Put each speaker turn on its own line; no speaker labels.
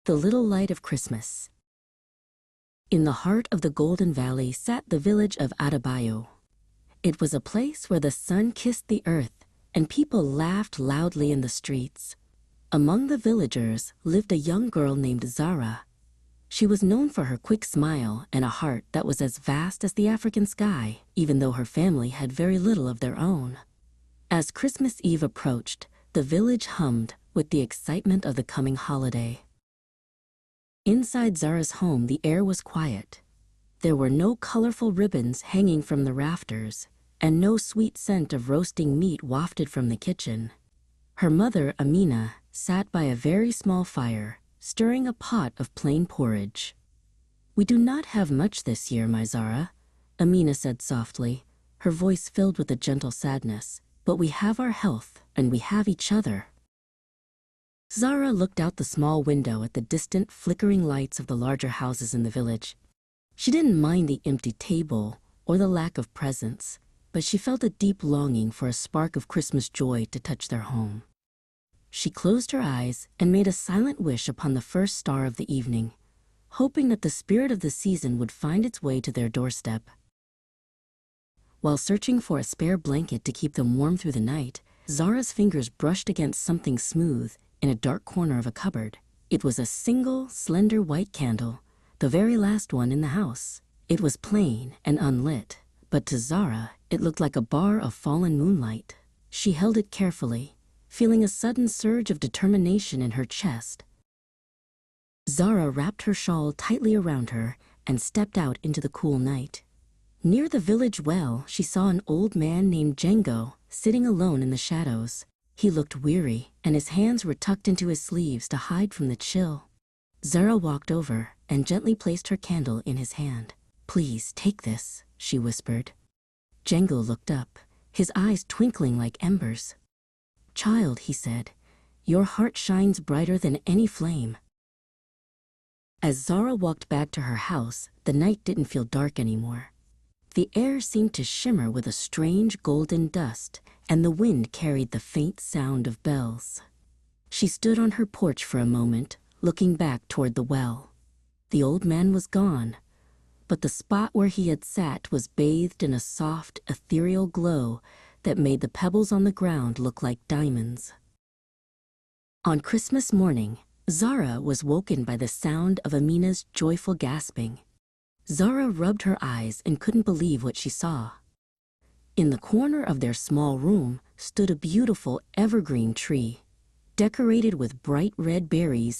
The Little Light of Christmas. In the heart of the Golden Valley sat the village of Adebayo. It was a place where the sun kissed the earth and people laughed loudly in the streets. Among the villagers lived a young girl named Zara. She was known for her quick smile and a heart that was as vast as the African sky, even though her family had very little of their own. As Christmas Eve approached, the village hummed with the excitement of the coming holiday. Inside Zara's home, the air was quiet. There were no colorful ribbons hanging from the rafters, and no sweet scent of roasting meat wafted from the kitchen. Her mother, Amina, sat by a very small fire, stirring a pot of plain porridge. "We do not have much this year, my Zara," Amina said softly, her voice filled with a gentle sadness, "but we have our health, and we have each other." Zara looked out the small window at the distant, flickering lights of the larger houses in the village. She didn't mind the empty table or the lack of presents, but she felt a deep longing for a spark of Christmas joy to touch their home. She closed her eyes and made a silent wish upon the first star of the evening, hoping that the spirit of the season would find its way to their doorstep. While searching for a spare blanket to keep them warm through the night, Zara's fingers brushed against something smooth in a dark corner of a cupboard. It was a single, slender white candle, the very last one in the house. It was plain and unlit, but to Zara, it looked like a bar of fallen moonlight. She held it carefully, feeling a sudden surge of determination in her chest. Zara wrapped her shawl tightly around her and stepped out into the cool night. Near the village well, she saw an old man named Django sitting alone in the shadows. He looked weary, and his hands were tucked into his sleeves to hide from the chill. Zara walked over and gently placed her candle in his hand. "Please, take this," she whispered. Django looked up, his eyes twinkling like embers. "Child," he said, "your heart shines brighter than any flame." As Zara walked back to her house, the night didn't feel dark anymore. The air seemed to shimmer with a strange golden dust, and the wind carried the faint sound of bells. She stood on her porch for a moment, looking back toward the well. The old man was gone, but the spot where he had sat was bathed in a soft, ethereal glow that made the pebbles on the ground look like diamonds. On Christmas morning, Zara was woken by the sound of Amina's joyful gasping. Zara rubbed her eyes and couldn't believe what she saw. In the corner of their small room stood a beautiful evergreen tree, decorated with bright red berries